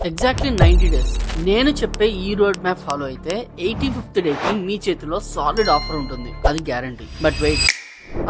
Exactly 90 days. నేను చెప్పే ఈ రోడ్ మ్యాప్ ఫాలో అయితే 85th డేకి మీ చేతిలో సాలిడ్ ఆఫర్ ఉంటుంది, అది గ్యారంటీ. బట్ వెయిట్,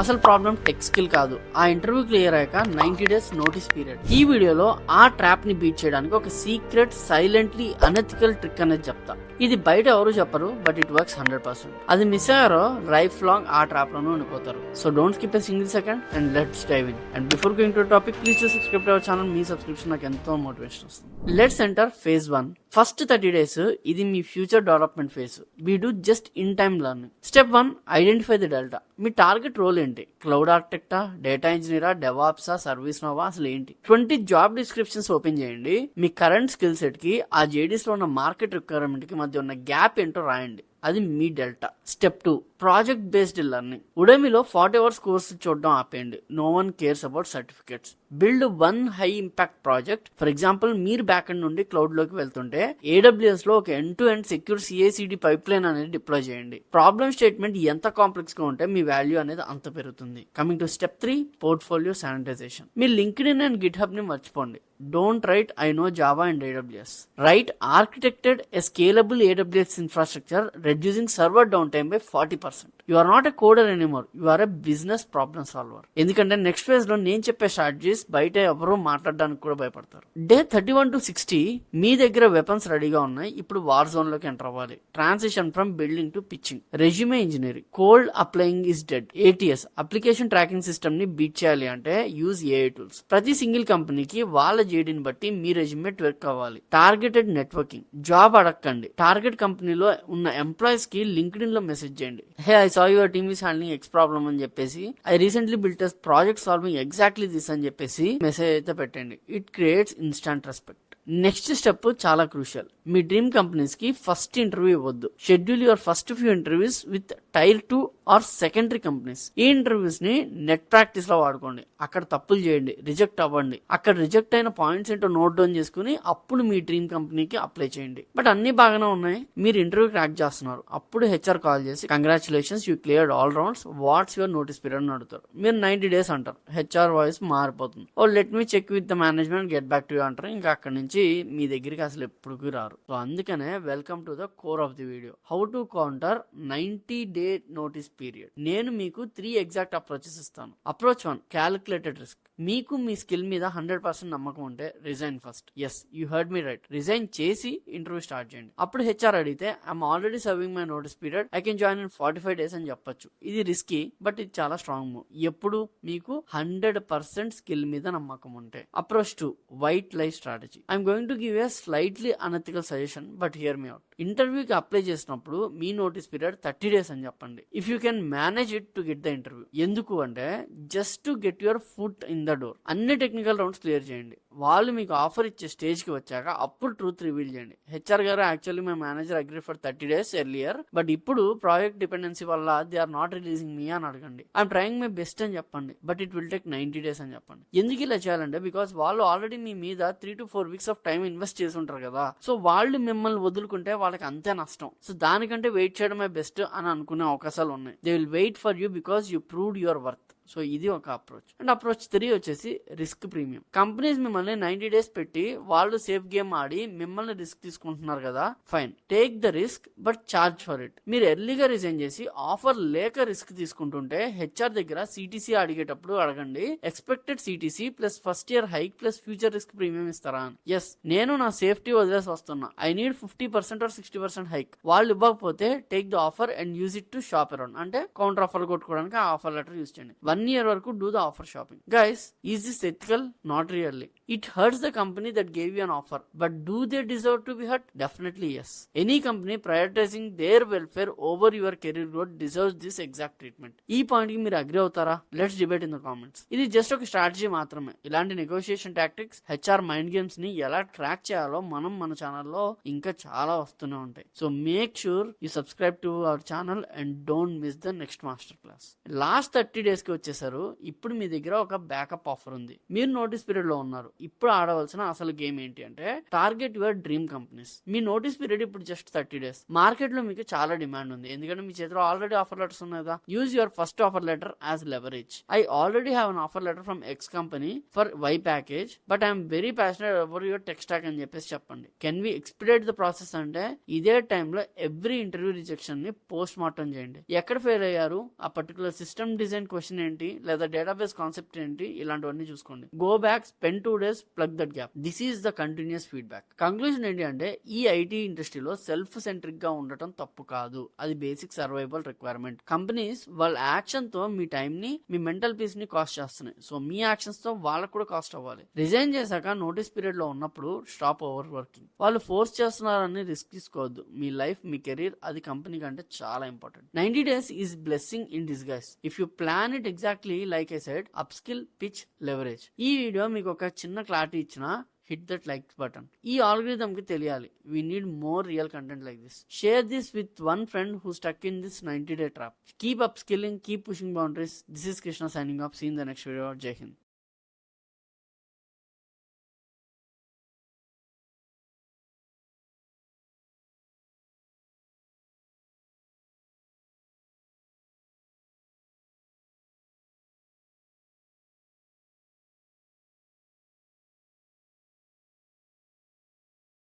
అసలు ప్రాబ్లం టెక్ స్కిల్ కాదు, ఆ ఇంటర్వ్యూ క్లియర్ అయ్యాక 90 డేస్ నోటీస్ పీరియడ్. ఈ వీడియోలో ఆ ట్రాప్ ని బీట్ చేయడానికి ఒక సీక్రెట్ సైలెంట్లీ అనెథికల్ ట్రిక్ అనేది చెప్తా. ఇది బయట ఎవరు చెప్పరు, బట్ ఇట్ వర్క్స్ 100%. అది మిస్ అయ్యారో లైఫ్ లాంగ్ ఆ ట్రాప్ లోనే ఉండిపోతారు. So don't skip a single second and let's dive in. And before going to topic, please to subscribe to our channel. మీ సబ్స్క్రిప్షన్ నాకు ఎంతో మోటివేషన్ వస్తుంది. Let's enter phase 1. First 30 days ఇది మీ future development phase. We do just in time learning. Step 1, identify the delta. మీ target role ఏంటి? Cloud ఆర్కిటెక్టా, data ఇంజనీరా, డెవాప్సా, సర్వీస్ నోవా, అసలు ఏంటి? 20 జాబ్ డిస్క్రిప్షన్స్ ఓపెన్ చేయండి. మీ కరెంట్ స్కిల్ సెట్ కి ఆ జేడీస్ లో ఉన్న మార్కెట్ రిక్వైర్మెంట్ కి మధ్య ఉన్న గ్యాప్ ఏంటో రాయండి. అది మీ delta. Step 2, project based learning. ఉడమిలో 40 hours కోర్సు చూడడం ఆపేయండి. No one cares about certificates. Build one high impact project. For example, మీరు బ్యాక్ ఎండ్ నుండి క్లౌడ్ లోకి వెళ్తుంటే AWS లో ఒక end to end secure CI/CD pipeline అనేది డిప్లాయ్ చేయండి. ప్రాబ్లమ్ స్టేట్మెంట్ ఎంత కాంప్లెక్స్ గా ఉంటే మీ వాల్యూ అనేది అంత పెరుగుతుంది. Coming to step 3, portfolio sanitization. మీ లింక్డ్ఇన్ అండ్ గిట్హబ్ ని మర్చిపోండి. Don't write I know Java and AWS. Write architected a scalable AWS infrastructure, reducing server downtime by 40%. You are not a coder anymore. You are a business problem solver. ఎందుకంటే next phase లో నేను చెప్పే strategies బయట ఎవరో మాట్లాడడానికి కూడా భయపడతారు. Day 31 to 60 మీ దగ్గర వెపన్స్ రెడీగా ఉన్నాయి. ఇప్పుడు వార్ జోన్ లోకి ఎంటర్ అవ్వాలి. Transition from building to pitching. Resume engineering. Cold applying is dead. ATS application tracking system ని బీట్ చేయాలి అంటే యూజ్ AI టూల్స్. ప్రతి సింగిల్ కంపెనీకి వాళ్ళ జేడీని బట్టి మీ రెజ్యూమే వర్క్ అవ్వాలి. Targeted networking. జాబ్ అడగండి. టార్గెట్ కంపెనీలో ఉన్న ఎంప్లాయీస్ కి లింక్డ్ఇన్ లో మెసేజ్ చేయండి. Hey, I saw your team is handling X problem అని చెప్పేసి, I recently built a project solving exactly this అని చెప్పేసి మెసేజ్ అయితే పెట్టండి. It creates instant respect. Next step చాలా క్రూషియల్. మీ డ్రీమ్ కంపెనీస్ కి ఫస్ట్ ఇంటర్వ్యూ ఇవ్వద్దు. Schedule your first few interviews with tier 2 or secondary companies. ఈ ఇంటర్వ్యూస్ ని నెట్ ప్రాక్టీస్ లో వాడుకోండి. అక్కడ తప్పులు చేయండి, రిజెక్ట్ అవ్వండి. అక్కడ రిజెక్ట్ అయిన పాయింట్స్ ఏంటో నోట్ డౌన్ చేసుకుని అప్పుడు మీ డ్రీమ్ కంపెనీకి అప్లై చేయండి. బట్ అన్ని బాగానే ఉన్నాయి, మీరు ఇంటర్వ్యూ క్రాక్ చేస్తున్నారు. అప్పుడు HR కాల్ చేసి congratulations, you cleared all rounds, what's your notice period అని అడుగుతారు. మీరు 90 days అంటారు. HR వాయిస్ మారిపోతుంది. Oh let me check with the management, get back to you అంటారు. ఇంకా అక్కడ నుంచి మీ దగ్గరికి అసలు ఎప్పుడు రారు. సో అందుకనే welcome to the core of the video, how to counter 90 day notice period. నేను మీకు 3 ఎగ్జాక్ట్ అప్రోచెస్ ఇస్తాను. Approach 1, calculated risk. మీకు మీ స్కిల్ మీద 100% నమ్మకం ఉంటే resign first. Yes, you heard me right. Resign చేసి ఇంటర్వ్యూ స్టార్ట్ చేయండి. అప్పుడు HR అడిగితే I'm already serving my notice period, I can join in 45 days అని చెప్పొచ్చు. ఇది రిస్కీ, బట్ ఇది చాలా స్ట్రాంగ్ మూవ్. ఎప్పుడు మీకు 100% స్కిల్ మీద నమ్మకం ఉంటే. అప్రోచ్ 2, వైట్ లై strategy. I'm going to give a slightly unethical suggestion, but here me out. ఇంటర్వ్యూకి అప్లై చేసినప్పుడు మీ నోటీస్ పీరియడ్ 30 days అని చెప్పండి. If you can manage it to get the interview. ఎందుకు అంటే just to get your foot in the door. అన్ని technical rounds clear చేయండి. వాళ్ళు మీకు ఆఫర్ ఇచ్చే స్టేజ్ కి వచ్చాక అప్పుడు ట్రూత్ రివీల్ చేయండి. HR గారు, actually my manager agree for 30 days earlier, but ఇప్పుడు ప్రాజెక్ట్ డిపెండెన్సీ వల్ల దే ఆర్ నాట్ రిలీజింగ్ మీ అని అడగండి. ఐఎమ్ ట్రయింగ్ మై బెస్ట్ అని చెప్పండి, but it will take 90 days అని చెప్పండి. ఎందుకు ఇలా చేయాలంటే బికాస్ వాళ్ళు ఆల్రెడీ మీ మీద 3 to 4 weeks of time invest చేసి ఉంటారు కదా. సో వాళ్ళు మిమ్మల్ని వదులుకుంటే వాళ్ళకి అంతే నష్టం. సో దానికంటే వెయిట్ చేయడమే బెస్ట్ అని అనుకునే అవకాశాలు ఉన్నాయి. They will wait for you because you proved your worth. So ఇది ఒక అప్రోచ్. అండ్ అప్రోచ్ 3 వచ్చేసి రిస్క్ ప్రీమియం. కంపెనీస్ మిమ్మల్ని 90 days పెట్టి వాళ్ళు సేఫ్ గేమ్ ఆడి మిమ్మల్ని రిస్క్ తీసుకుంటున్నారు కదా, fine, take the risk but charge for it. మీరు ఎర్లీగా రిజైన్ చేసి ఆఫర్ లేక రిస్క్ తీసుకుంటుంటే HR దగ్గర CTC అడిగేటప్పుడు అడగండి, expected CTC plus first year hike plus future risk premium ఇస్తారా అని. ఎస్, నేను నా సేఫ్టీ వదిలేసి వస్తున్నా, ఐ నీడ్ 50% or 60% హైక్. వాళ్ళు ఇవ్వకపోతే take the offer and use it to shop around. అంటే కౌంటర్ ఆఫర్ కొట్టుకోవడానికి ఆ ఆఫర్ లెటర్ యూజ్ చేయండి. 1 year వరకు do the offer shopping. Guys, is this ethical? Not really. It hurts the company that gave you an offer, but do they deserve to be hurt? Definitely yes. Any company prioritizing their welfare over your career growth deserves this exact treatment. ఈ point కి మీరు agree అవుతారా? Let's debate in the comments. ఇది just ఒక strategy మాత్రమే. ఇలాంటి negotiation tactics, HR mind games ని ఎలా ట్రాక్ చేయాలో మన ఛానల్లో ఇంకా చాలా వస్తూనే ఉంటాయి. So make sure you subscribe to our channel and don't miss the next master class. Last 30 days కి వచ్చే వచ్చేసారు. ఇప్పుడు మీ దగ్గర ఒక బ్యాకప్ ఆఫర్ ఉంది. మీరు నోటీస్ పీరియడ్ లో ఉన్నారు. ఇప్పుడు ఆడవలసిన అసలు గేమ్ ఏంటి అంటే target your dream companies. Me notice period ఇప్పుడు జస్ట్ 30 days. మార్కెట్ లో మీకు చాలా డిమాండ్ ఉంది, ఎందుకంటే మీ చేతిలో ఆల్రెడీ ఆఫర్ లెటర్స్ ఉన్నాయి కదా. Use your first offer letter as leverage. I already have an offer letter from X company for Y package, but I'm very passionate about your tech stack అని చెప్పేసి చెప్పండి. Can we expedite the process అంటే ఇదే టైంలో every interview rejection ని post mortem చేయండి. ఎక్కడ fail అయ్యారు, ఆ పర్టికులర్ సిస్టమ్ డిజైన్ క్వశ్చన్ ఏంటి, లేదా డేటాబేస్ కాన్సెప్ట్ ఏంటి, ఇలాంటివన్నీ చూసుకోండి. Go back, spend 2 days, plug that gap. This is the continuous feedback. Conclusion ఏంటి అంటే ఈ ఐటీ ఇండస్ట్రీలో సెల్ఫ్ సెంట్రిక్ గా ఉండటం తప్పు కాదు, అది బేసిక్ సర్వైవల్ రిక్వైర్మెంట్. కంపెనీస్ వాళ్ళ యాక్షన్ తో మీ టైం ని, మీ మెంటల్ పీస్ ని కాస్ట్ చేస్తున్నాయి. సో మీ యాక్షన్స్ తో వాళ్ళకు కూడా కాస్ట్ అవ్వాలి. రిజైన్ చేశాక నోటీస్ పీరియడ్ లో ఉన్నప్పుడు స్టాప్ ఓవర్ వర్కింగ్. వాళ్ళు ఫోర్స్ చేస్తున్నారని రిస్క్ తీసుకోవద్దు. మీ లైఫ్, మీ కెరీర్, అది కంపెనీ కంటే చాలా important. 90 days is blessing in disguise if you plan it exactly like I said. Up skill, pitch, leverage. ఈ వీడియో మీకు ఒక చిన్న క్లారిటీ ఇచ్చినా hit that like button. ఈ algorithm కి తెలియాలి we need more real content like this. Share this with one friend who's stuck in this 90-day trap. Keep upskilling, keep pushing boundaries. This is Krishna signing off. See you in the next video. Jai Hind.